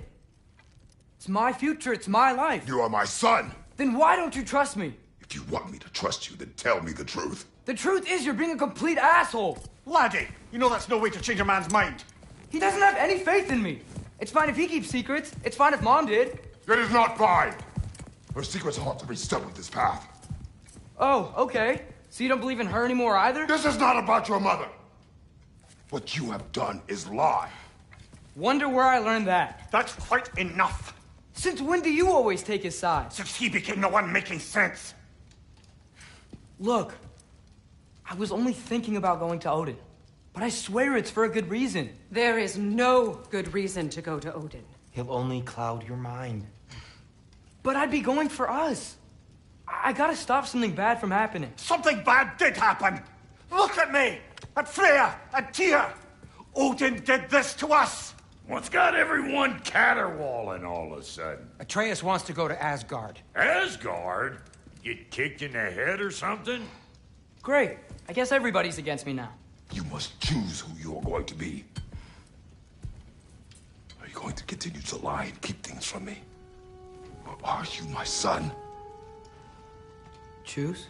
It's my future, it's my life. You are my son! Then why don't you trust me? If you want me to trust you, then tell me the truth. The truth is you're being a complete asshole! Laddie, you know that's no way to change a man's mind. He doesn't have any faith in me. It's fine if he keeps secrets. It's fine if Mom did. It is not fine! Her secrets ought to be stuck with this path. Oh, okay. So you don't believe in her anymore either? This is not about your mother. What you have done is lie. Wonder where I learned that. That's quite enough. Since when do you always take his side? Since he became the one making sense. Look, I was only thinking about going to Odin. But I swear it's for a good reason. There is no good reason to go to Odin. He'll only cloud your mind. But I'd be going for us. I gotta stop something bad from happening. Something bad did happen. Look at me, at Freya, at Tyr. Odin did this to us. What's got everyone caterwauling all of a sudden? Atreus wants to go to Asgard. Asgard? Get kicked in the head or something? Great. I guess everybody's against me now. You must choose who you are going to be. Are you going to continue to lie and keep things from me? Or are you my son? Choose?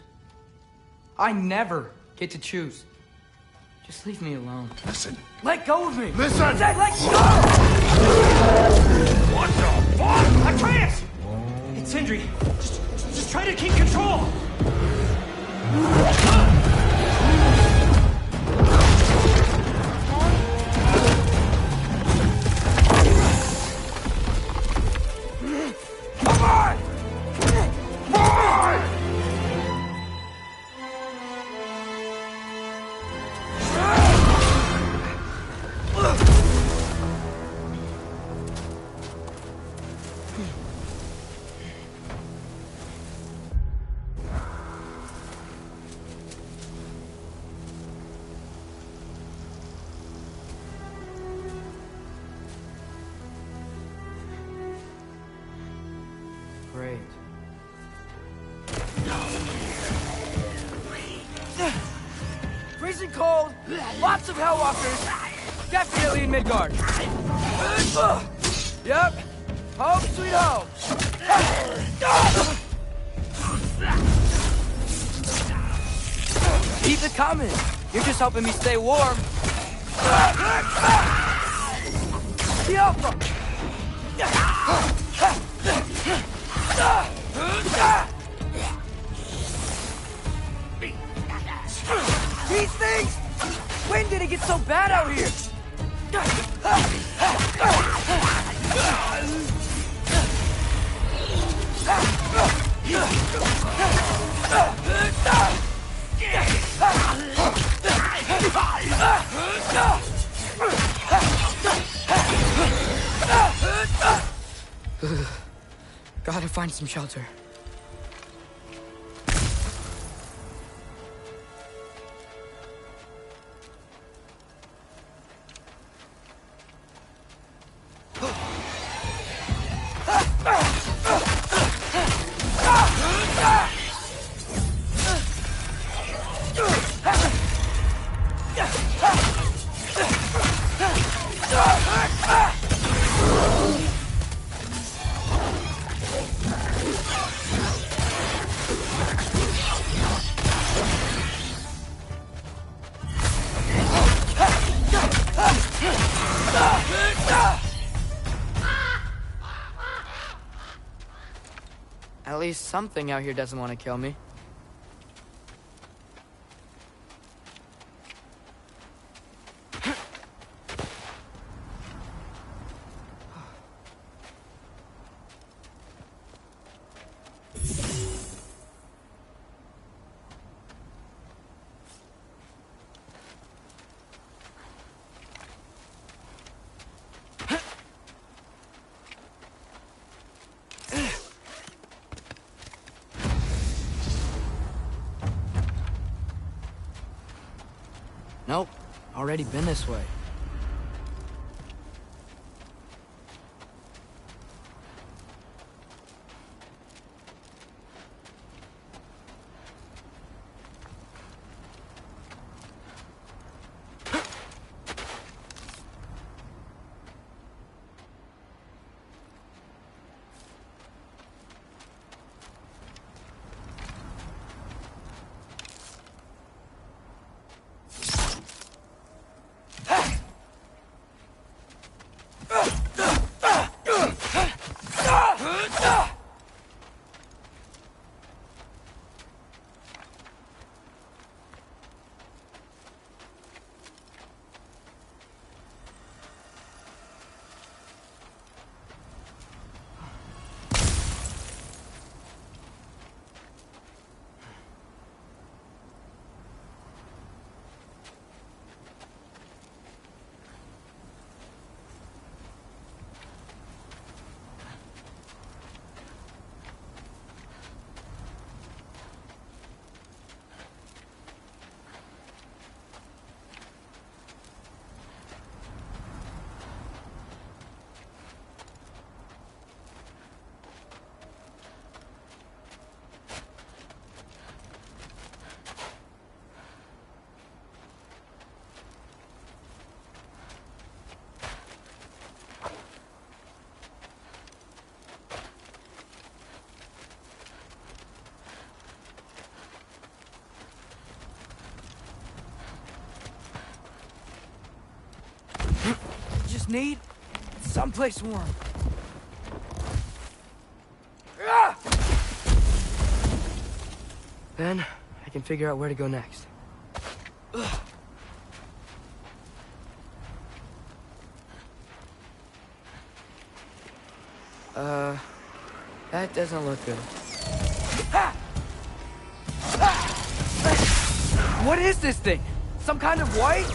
I never get to choose. Just leave me alone. Listen. Let go of me! Listen! Let go! What the fuck? I can't! It's Sindri. Just try to keep control! Come on! Come on! Great. Freezing cold, lots of Hellwalkers, definitely in Midgard. Yep, home sweet home. Keep it coming. You're just helping me stay warm. The Alpha. These things! When did it get so bad out here? Gotta find some shelter. At least something out here doesn't want to kill me. Nope, already been this way. just need someplace warm. Then I can figure out where to go next. That doesn't look good. What is this thing? Some kind of white?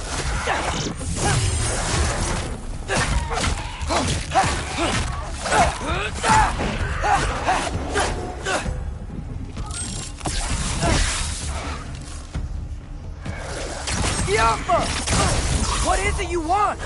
Yampa! What is it you want?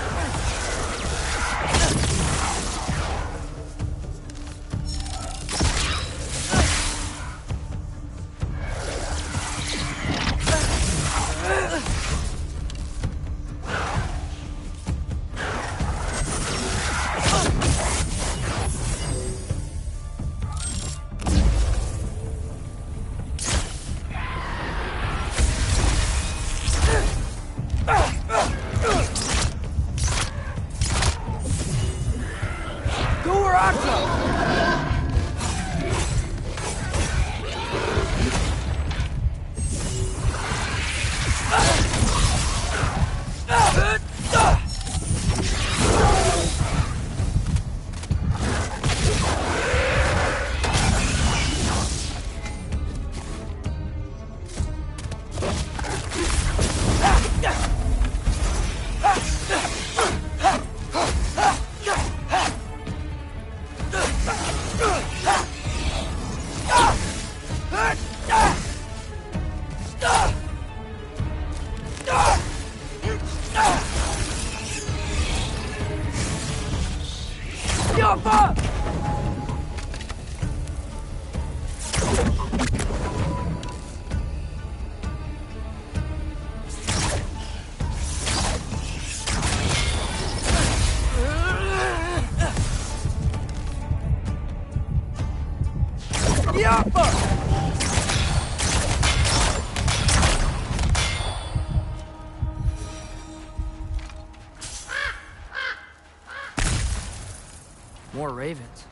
More ravens.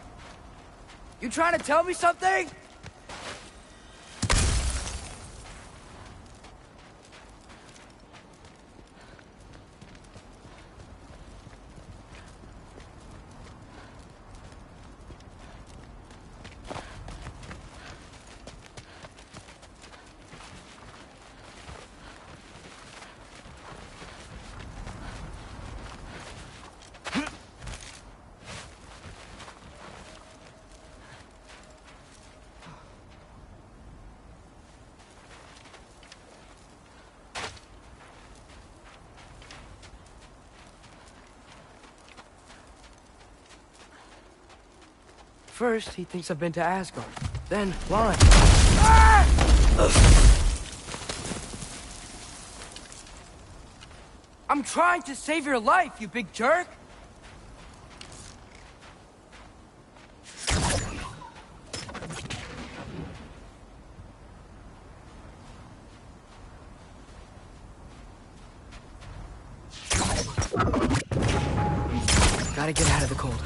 You trying to tell me something? First, he thinks I've been to Asgard. Then, lying. I'm trying to save your life, you big jerk! Gotta get out of the cold.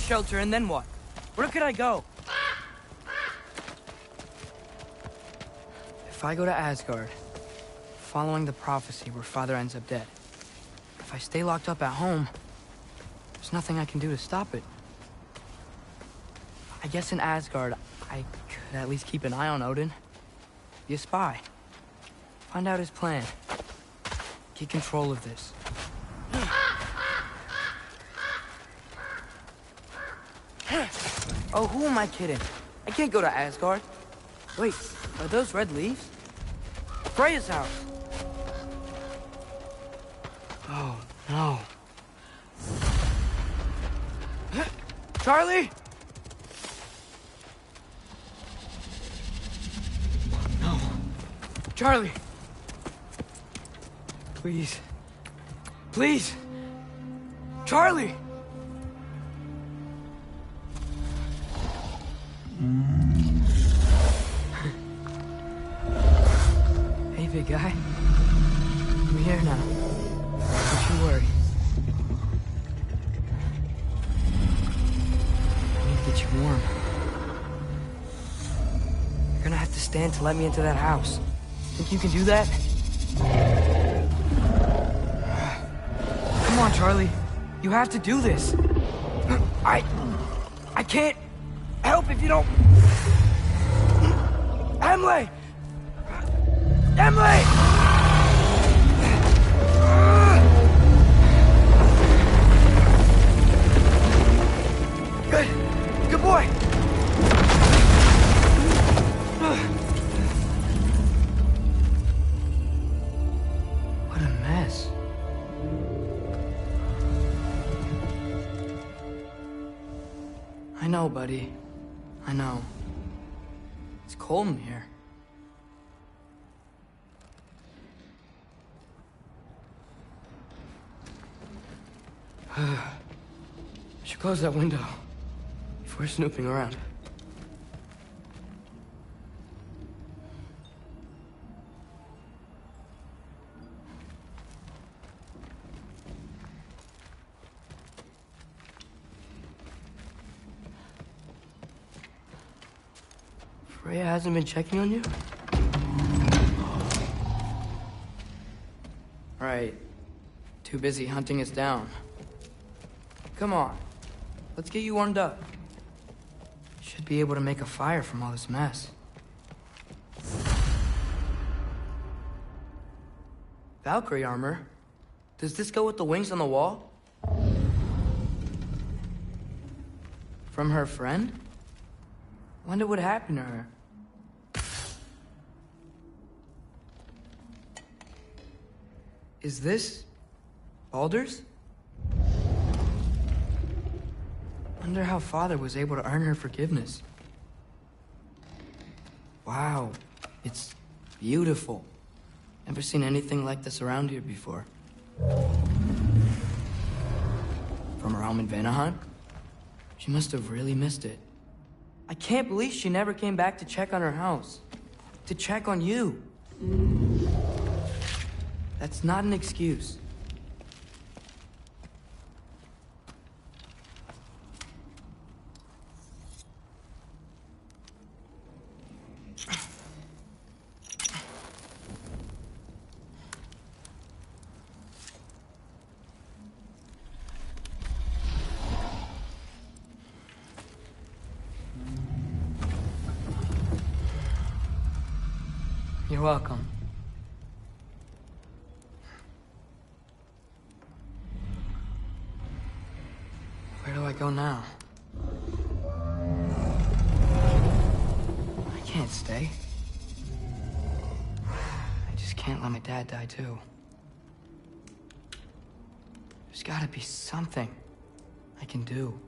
Shelter, and then what? Where could I go? If I go to Asgard, following the prophecy where Father ends up dead, if I stay locked up at home, there's nothing I can do to stop it. I guess in Asgard, I could at least keep an eye on Odin. Be a spy. Find out his plan. Get control of this. Oh, who am I kidding? I can't go to Asgard. Wait, are those red leaves? Freya's house! Oh, no. Charlie! No. Charlie! Please. Please! Charlie! Hey, big guy. I'm here now. Don't you worry. I need to get you warm. You're gonna have to stand to let me into that house. Think you can do that? Come on, Charlie. You have to do this. I can't help if you don't... Emily! Emily! Good. Good boy. What a mess. I know, buddy. I know. It's cold in here. Should close that window if we're snooping around. Freya hasn't been checking on you? Right. Too busy hunting us down. Come on. Let's get you warmed up. Should be able to make a fire from all this mess. Valkyrie armor? Does this go with the wings on the wall? From her friend? Wonder what happened to her. Is this Baldur's? Wonder how Father was able to earn her forgiveness. Wow, it's beautiful. Never seen anything like this around here before. From her home in Vanaheim? She must have really missed it. I can't believe she never came back to check on her house. To check on you. That's not an excuse. You're welcome. Where do I go now? I can't stay. I just can't let my dad die too. There's gotta be something I can do.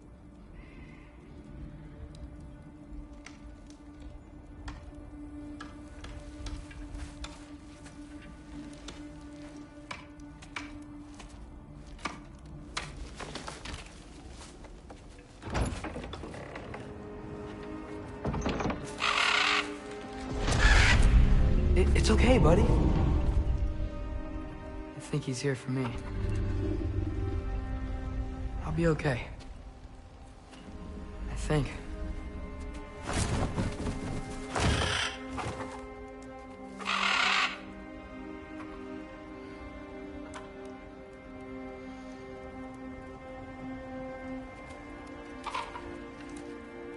It's okay, buddy. I think he's here for me. I'll be okay. I think.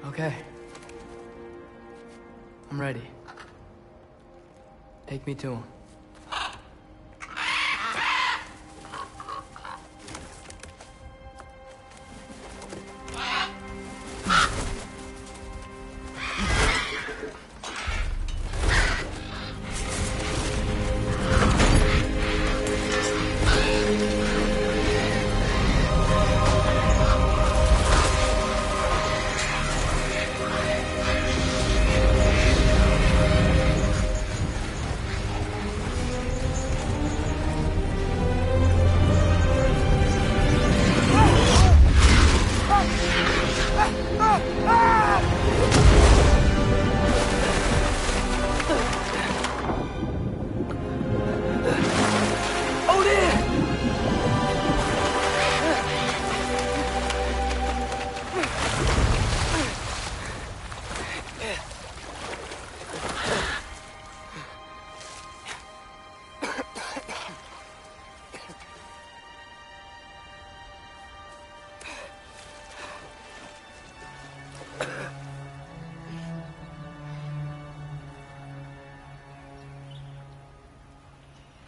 Okay. I'm ready. Take me to him.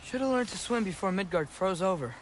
Should have learned to swim before Midgard froze over.